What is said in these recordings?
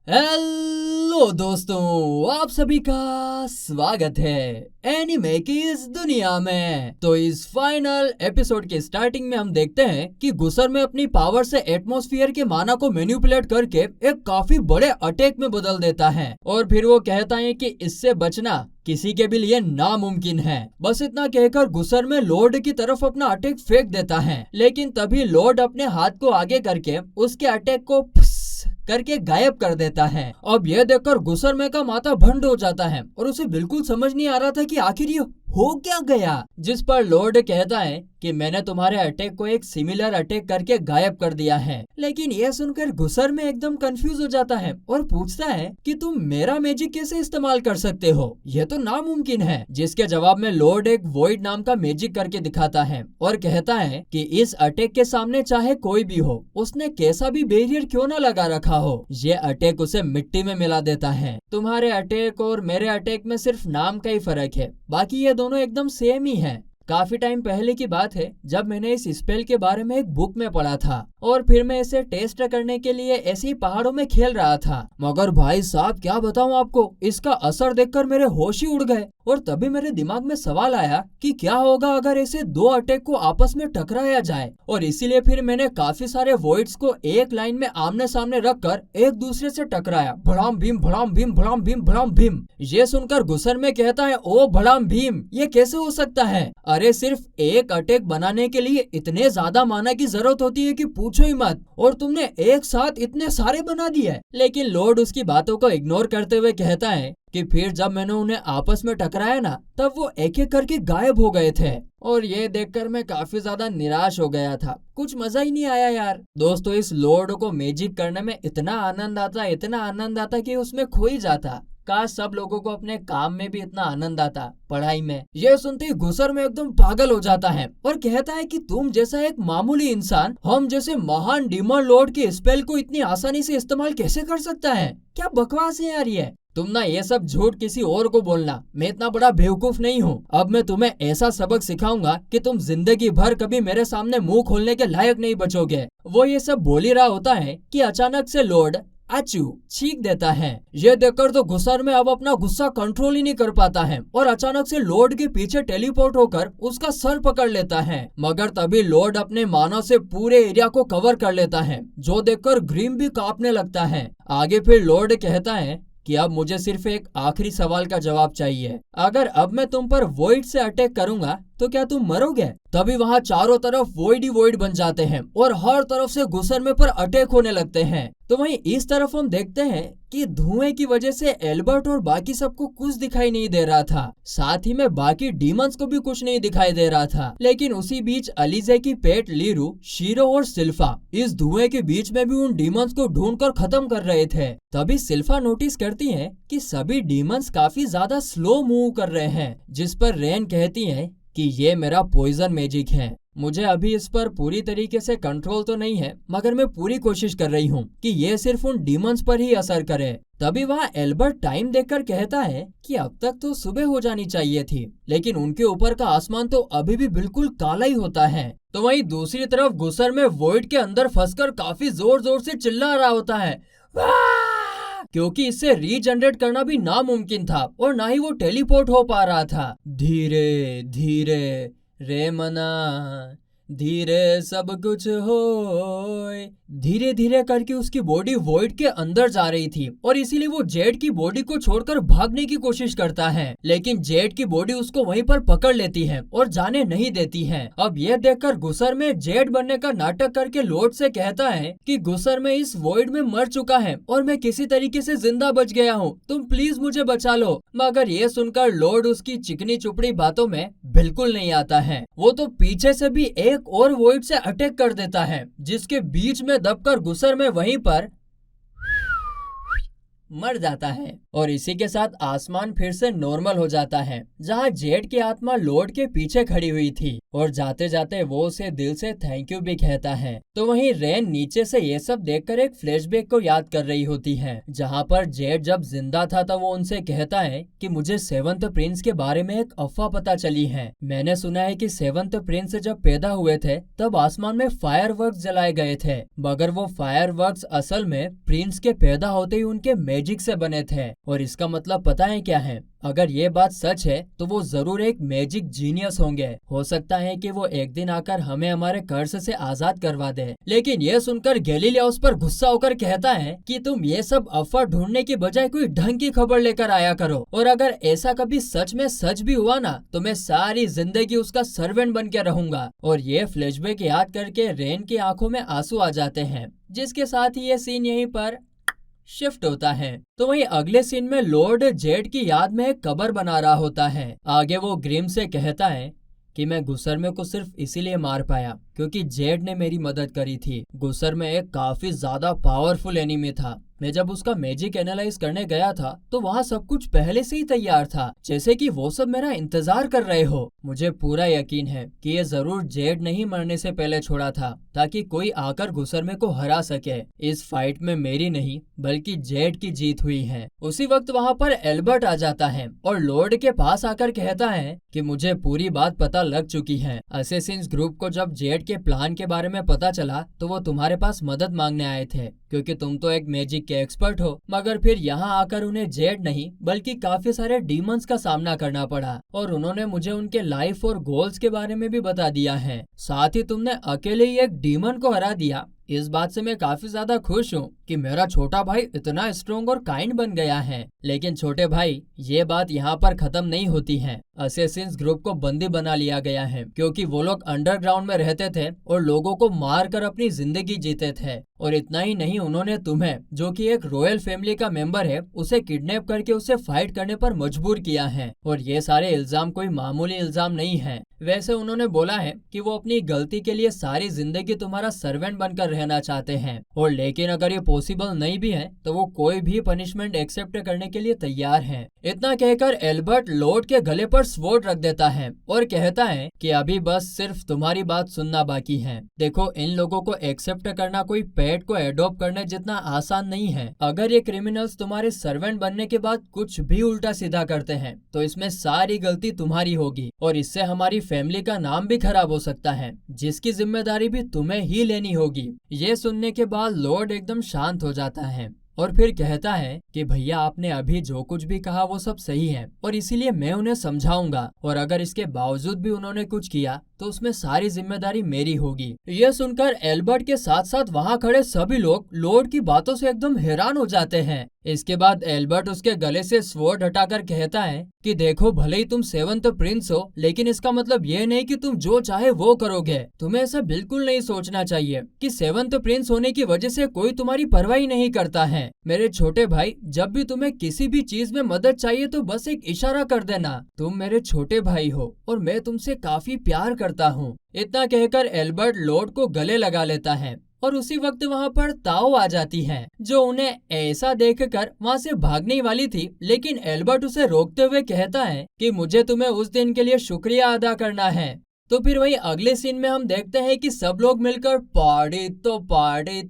Hello दोस्तों, आप सभी का स्वागत है एनिमे की इस दुनिया में। तो इस फाइनल एपिसोड के स्टार्टिंग में हम देखते हैं कि गुसर में अपनी पावर से एटमॉस्फेयर के माना को मैनिपुलेट करके एक काफी बड़े अटैक में बदल देता है और फिर वो कहता है कि इससे बचना किसी के भी लिए नामुमकिन है। बस इतना कहकर गुसर में लॉर्ड की तरफ अपना अटैक फेंक देता है, लेकिन तभी लॉर्ड अपने हाथ को आगे करके उसके अटैक को करके गायब कर देता है। अब यह देखकर गुसर में का माथा भंड हो जाता है और उसे बिल्कुल समझ नहीं आ रहा था कि आखिर ये हो क्या गया। जिस पर लॉर्ड कहता है कि मैंने तुम्हारे अटैक को एक सिमिलर अटैक करके गायब कर दिया है। लेकिन यह सुनकर गुसर में एकदम कंफ्यूज हो जाता है और पूछता है कि तुम मेरा मैजिक कैसे इस्तेमाल कर सकते हो, यह तो नामुमकिन है। जिसके जवाब में लॉर्ड एक वॉइड नाम का मैजिक करके दिखाता है और कहता है कि इस अटैक के सामने चाहे कोई भी हो, उसने कैसा भी बैरियर क्यों न लगा रखा हो, ये अटैक उसे मिट्टी में मिला देता है। तुम्हारे अटैक और मेरे अटैक में सिर्फ नाम का ही फर्क है, बाकी ये दोनों एकदम सेम ही है। काफी टाइम पहले की बात है जब मैंने इस स्पेल के बारे में एक बुक में पढ़ा था और फिर मैं इसे टेस्ट करने के लिए ऐसे ही पहाड़ों में खेल रहा था। मगर भाई साहब क्या बताऊं आपको, इसका असर देखकर मेरे होश ही उड़ गए और तभी मेरे दिमाग में सवाल आया कि क्या होगा अगर ऐसे दो अटैक को आपस में टकराया जाए। और इसीलिए फिर मैंने काफी सारे वॉइड्स को एक लाइन में आमने सामने रखकर एक दूसरे से टकराया। भड़ाम भीम भड़ाम भीम भड़ाम भीम भड़ाम भीम। ये सुनकर गुसर में कहता है, ओ भड़ाम भीम, ये कैसे हो सकता है? अरे सिर्फ एक अटैक बनाने के लिए इतने ज्यादा माना की जरूरत होती है कि पूछो ही मत, और तुमने एक साथ इतने सारे बना दिए। लेकिन लॉर्ड उसकी बातों को इग्नोर करते हुए कहता है कि फिर जब मैंने उन्हें आपस में टकराया ना, तब वो एक एक करके गायब हो गए थे। और ये देखकर मैं काफी ज्यादा निराश हो गया था, कुछ मजा ही नहीं आया यार। दोस्तों, इस लॉर्ड को मैजिक करने में इतना आनंद आता कि उसमें खो ही जाता। काश सब लोगों को अपने काम में भी इतना आनंद आता, पढ़ाई में। यह सुनते ही गुसर में एकदम पागल हो जाता है और कहता है कि तुम जैसा एक मामूली इंसान हम जैसे महान डीमन लॉर्ड के स्पेल को इतनी आसानी से इस्तेमाल कैसे कर सकता है? क्या बकवास है यार ये। तुम ना ये सब झूठ किसी और को बोलना, मैं इतना बड़ा बेवकूफ नहीं हूँ। अब मैं तुम्हें ऐसा सबक सिखाऊंगा कि तुम जिंदगी भर कभी मेरे सामने मुंह खोलने के लायक नहीं बचोगे। वो ये सब बोल ही रहा होता है कि अचानक से लॉर्ड आचू छींक देता है। ये देखकर तो गुसर में अब अपना गुस्सा कंट्रोल ही नहीं कर पाता है और अचानक से लॉर्ड के पीछे टेलीपोर्ट होकर उसका सर पकड़ लेता है। मगर तभी लॉर्ड अपने मानव से पूरे एरिया को कवर कर लेता है, जो देखकर ग्रीम भी कांपने लगता है। आगे फिर लॉर्ड कहता है कि अब मुझे सिर्फ एक आखिरी सवाल का जवाब चाहिए। अगर अब मैं तुम पर वॉइड से अटैक करूंगा तो क्या तुम मरोगे? तभी वहाँ चारों तरफ वॉइड ही वॉइड बन जाते हैं और हर तरफ से गुसर में पर अटैक होने लगते हैं। तो वहीं इस तरफ हम देखते हैं कि धुएं की वजह से एल्बर्ट और बाकी सबको कुछ दिखाई नहीं दे रहा था, साथ ही में बाकी डीमंस को भी कुछ नहीं दिखाई दे रहा था। लेकिन उसी बीच अलीजे की पेट लीरू, शीरो और सिल्फा इस धुएं के बीच में भी उन डीमंस को ढूंढकर खत्म कर रहे थे। तभी सिल्फा नोटिस करती है कि सभी डीमंस काफी ज्यादा स्लो मूव कर रहे हैं, जिस पर रेन कहती है कि ये मेरा पॉइजन मैजिक है। मुझे अभी इस पर पूरी तरीके से कंट्रोल तो नहीं है, मगर मैं पूरी कोशिश कर रही हूँ कि ये सिर्फ उन डीमंस पर ही असर करे। तभी वहाँ एल्बर्ट टाइम देखकर कहता है कि अब तक तो सुबह हो जानी चाहिए थी, लेकिन उनके ऊपर का आसमान तो अभी भी बिल्कुल काला ही होता है। तो वहीं दूसरी तरफ गुसर में वॉइड के अंदर फंसकर काफी जोर जोर से चिल्ला रहा होता है, क्योंकि इससे रीजनरेट करना भी नामुमकिन था और ना ही वो टेलीपोर्ट हो पा रहा था। धीरे धीरे रे मना, धीरे सब कुछ होए। धीरे धीरे करके उसकी बॉडी वॉइड के अंदर जा रही थी और इसीलिए वो जेड की बॉडी को छोड़कर भागने की कोशिश करता है, लेकिन जेड की बॉडी उसको वहीं पर पकड़ लेती है और जाने नहीं देती है। अब यह देखकर गुसर में जेड बनने का नाटक करके लॉर्ड से कहता है कि गुसर में इस वॉइड में मर चुका है और मैं किसी तरीके से जिंदा बच गया हूँ, तुम प्लीज मुझे बचा लो। मगर ये सुनकर लॉर्ड उसकी चिकनी चुपड़ी बातों में बिल्कुल नहीं आता है। वो तो पीछे से भी एक और वॉइड से अटैक कर देता है, जिसके बीच में दबकर गुसर में वहीं पर मर जाता है और इसी के साथ आसमान फिर से नॉर्मल हो जाता है, जहाँ जेड की आत्मा लॉर्ड के पीछे खड़ी हुई थी और जाते जाते वो उसे दिल से थैंक यू भी कहता है। तो वहीं रेन नीचे से ये सब देखकर एक फ्लैशबैक को याद कर रही होती है, जहाँ पर जेड जब जिंदा था तब वो उनसे कहता है कि मुझे सेवंथ प्रिंस के बारे में एक अफवाह पता चली है। मैंने सुना है कि सेवंथ प्रिंस जब पैदा हुए थे तब आसमान में फायरवर्क्स जलाए गए थे, मगर वो फायरवर्क्स असल में प्रिंस के पैदा होते ही उनके मैजिक से बने थे। और इसका मतलब पता है क्या है? अगर ये बात सच है तो वो जरूर एक मैजिक जीनियस होंगे। हो सकता है कि वो एक दिन आकर हमें हमारे कर्ज से आजाद करवा दे। लेकिन ये सुनकर गैलीलियो उस पर गुस्सा होकर कहता है कि तुम ये सब अफवाह ढूंढने की बजाय कोई ढंग की खबर लेकर आया करो, और अगर ऐसा कभी सच में सच भी हुआ ना तो मैं सारी जिंदगी उसका सर्वेंट बन के रहूंगा। और ये फ्लैशबैक याद करके रेन की आंखों में आंसू आ जाते हैं, जिसके साथ ही ये सीन यहीं पर शिफ्ट होता है। तो वहीं अगले सीन में लॉर्ड जेड की याद में एक कब्र बना रहा होता है। आगे वो ग्रिम से कहता है कि मैं गुसरमे को सिर्फ इसीलिए मार पाया क्योंकि जेड ने मेरी मदद करी थी। गुसरमे एक काफी ज्यादा पावरफुल एनिमी था। मैं जब उसका मैजिक एनालाइज करने गया था तो वहाँ सब कुछ पहले से ही तैयार था, जैसे कि वो सब मेरा इंतजार कर रहे हो। मुझे पूरा यकीन है कि ये जरूर जेड ने ही मरने से पहले छोड़ा था ताकि कोई आकर गुसरमे को हरा सके। इस फाइट में मेरी नहीं बल्कि जेड की जीत हुई है। उसी वक्त वहाँ पर एल्बर्ट आ जाता है और लॉर्ड के पास आकर कहता है कि मुझे पूरी बात पता लग चुकी है। असैसिन्स ग्रुप को जब जेड के प्लान के बारे में पता चला तो वो तुम्हारे पास मदद मांगने आए थे क्योंकि तुम तो एक मैजिक के एक्सपर्ट हो। मगर फिर यहाँ आकर उन्हें जेड नहीं बल्कि काफी सारे डीमंस का सामना करना पड़ा और उन्होंने मुझे उनके लाइफ और गोल्स के बारे में भी बता दिया है। साथ ही तुमने अकेले ही एक डीमन को हरा दिया। इस बात से मैं काफी ज्यादा खुश हूँ कि मेरा छोटा भाई इतना स्ट्रॉन्ग और काइंड बन गया है। लेकिन छोटे भाई, ये बात यहाँ पर खत्म नहीं होती है। असैसिन्स ग्रुप को बंदी बना लिया गया है क्योंकि वो लोग अंडरग्राउंड में रहते थे और लोगों को मार कर अपनी जिंदगी जीते थे। और इतना ही नहीं, उन्होंने तुम्हें, जो कि एक रॉयल फैमिली का मेंबर है, उसे किडनैप करके उसे फाइट करने पर मजबूर किया है। और ये सारे इल्जाम कोई मामूली इल्जाम नहीं है। वैसे उन्होंने बोला है कि वो अपनी गलती के लिए सारी जिंदगी तुम्हारा सर्वेंट बनकर रहना चाहते हैं, और लेकिन अगर ये पॉसिबल नहीं भी है तो वो कोई भी पनिशमेंट एक्सेप्ट करने के लिए तैयार हैं। इतना कहकर एल्बर्ट लॉर्ड के गले पर स्वॉर्ड रख देता है और कहता है कि अभी बस सिर्फ तुम्हारी बात सुनना बाकी है। देखो, इन लोगों को एक्सेप्ट करना कोई पेट को एडॉप्ट करने जितना आसान नहीं है। अगर ये क्रिमिनल्स तुम्हारे सर्वेंट बनने के बाद कुछ भी उल्टा सीधा करते हैं तो इसमें सारी गलती तुम्हारी होगी और इससे हमारी फैमिली का नाम भी खराब हो सकता है, जिसकी जिम्मेदारी भी तुम्हें ही लेनी होगी। ये सुनने के बाद लॉर्ड एकदम शांत हो जाता है और फिर कहता है कि भैया, आपने अभी जो कुछ भी कहा वो सब सही है और इसीलिए मैं उन्हें समझाऊंगा, और अगर इसके बावजूद भी उन्होंने कुछ किया तो उसमें सारी जिम्मेदारी मेरी होगी। यह सुनकर एल्बर्ट के साथ साथ वहाँ खड़े सभी लोग लॉर्ड की बातों से एकदम हैरान हो जाते हैं। इसके बाद एल्बर्ट उसके गले से स्वॉर्ड हटाकर कहता है कि देखो, भले ही तुम सेवंथ प्रिंस हो, लेकिन इसका मतलब ये नहीं कि तुम जो चाहे वो करोगे। तुम्हें ऐसा बिल्कुल नहीं सोचना चाहिए कि सेवंथ प्रिंस होने की वजह से कोई तुम्हारी परवाही नहीं करता है। मेरे छोटे भाई, जब भी तुम्हें किसी भी चीज में मदद चाहिए तो बस एक इशारा कर देना। तुम मेरे छोटे भाई हो और मैं तुमसे काफी प्यार करता हूँ। इतना कहकर एल्बर्ट लॉर्ड को गले लगा लेता है और उसी वक्त वहाँ पर ताओ आ जाती है, जो उन्हें ऐसा देखकर वहाँ से भागने वाली थी, लेकिन एल्बर्ट उसे रोकते हुए कहता है कि मुझे तुम्हें उस दिन के लिए शुक्रिया अदा करना है। तो फिर वही अगले सीन में हम देखते हैं कि सब लोग मिलकर पार्टी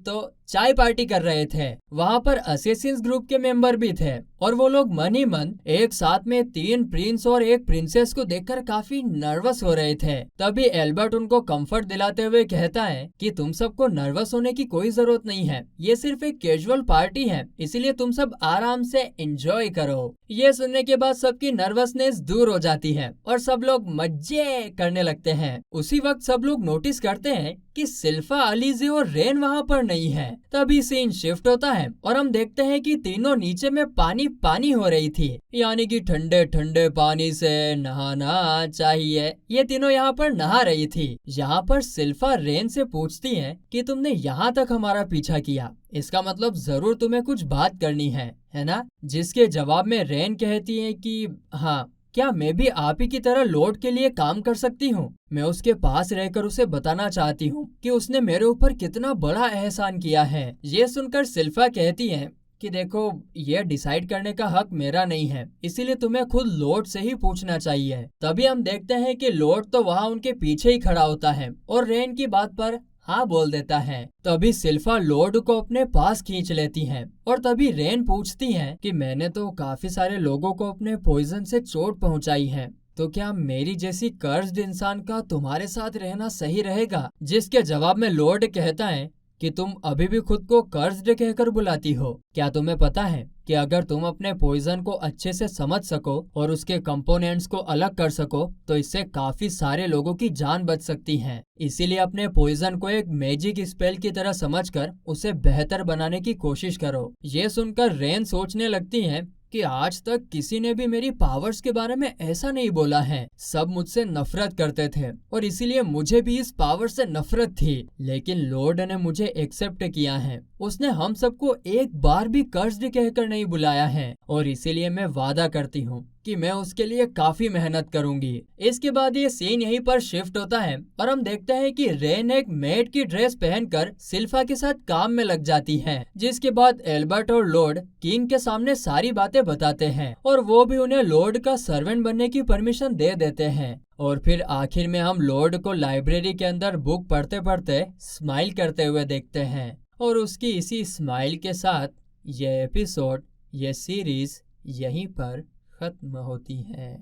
तो चाय पार्टी कर रहे थे। वहाँ पर असैसिन्स ग्रुप के मेंबर भी थे और वो लोग मन ही मन एक साथ में 3 प्रिंस और 1 प्रिंसेस को देखकर काफी नर्वस हो रहे थे। तभी एल्बर्ट उनको कंफर्ट दिलाते हुए कहता है कि तुम सबको नर्वस होने की कोई जरूरत नहीं है, ये सिर्फ एक कैजुअल पार्टी है, इसीलिए तुम सब आराम से एंजॉय करो। ये सुनने के बाद सबकी नर्वसनेस दूर हो जाती है और सब लोग मजे करने लगते हैं। उसी वक्त सब लोग नोटिस करते हैं कि सिल्फा, अलीजे और रेन वहाँ पर नहीं है। तभी सीन शिफ्ट होता है और हम देखते हैं कि तीनों नीचे में पानी पानी हो रही थी, यानी कि ठंडे ठंडे पानी से नहाना चाहिए। ये तीनों यहाँ पर नहा रही थी। यहाँ पर सिल्फा रेन से पूछती है कि तुमने यहाँ तक हमारा पीछा किया, इसका मतलब जरूर तुम्हें कुछ बात करनी है ना? जिसके जवाब में रेन कहती है कि हाँ, क्या मैं भी आप ही की तरह लॉर्ड के लिए काम कर सकती हूँ? मैं उसके पास रहकर उसे बताना चाहती हूँ कि उसने मेरे ऊपर कितना बड़ा एहसान किया है। ये सुनकर सिल्फा कहती है कि देखो, ये डिसाइड करने का हक मेरा नहीं है, इसीलिए तुम्हें खुद लॉर्ड से ही पूछना चाहिए। तभी हम देखते हैं कि लॉर्ड तो वहाँ उनके पीछे ही खड़ा होता है और रेन की बात पर हाँ बोल देता है। तभी सिल्फा लॉर्ड को अपने पास खींच लेती है और तभी रेन पूछती है कि मैंने तो काफी सारे लोगों को अपने पॉइजन से चोट पहुंचाई है, तो क्या मेरी जैसी कर्स्ड इंसान का तुम्हारे साथ रहना सही रहेगा? जिसके जवाब में लॉर्ड कहता है कि तुम अभी भी खुद को कर्स्ड कहकर बुलाती हो। क्या तुम्हें पता है कि अगर तुम अपने पॉइजन को अच्छे से समझ सको और उसके कंपोनेंट्स को अलग कर सको तो इससे काफी सारे लोगों की जान बच सकती है। इसीलिए अपने पॉइजन को एक मैजिक स्पेल की तरह समझकर उसे बेहतर बनाने की कोशिश करो। ये सुनकर रेन सोचने लगती है कि आज तक किसी ने भी मेरी पावर्स के बारे में ऐसा नहीं बोला है। सब मुझसे नफरत करते थे और इसीलिए मुझे भी इस पावर से नफरत थी, लेकिन लॉर्ड ने मुझे एक्सेप्ट किया है। उसने हम सबको एक बार भी कर्स्ड कहकर नहीं बुलाया है और इसीलिए मैं वादा करती हूँ कि मैं उसके लिए काफी मेहनत करूंगी। इसके बाद ये सीन यहीं पर शिफ्ट होता है और हम देखते हैं कि रेन एक मेड की ड्रेस पहनकर सिल्फा के साथ काम में लग जाती है। जिसके बाद एल्बर्ट और लॉर्ड किंग के सामने सारी बातें बताते हैं और वो भी उन्हें लॉर्ड का सर्वेंट बनने की परमिशन दे देते हैं। और फिर आखिर में हम लॉर्ड को लाइब्रेरी के अंदर बुक पढ़ते पढ़ते स्माइल करते हुए देखते हैं और उसकी इसी स्माइल के साथ ये एपिसोड, ये सीरीज यहीं पर खत्म होती है।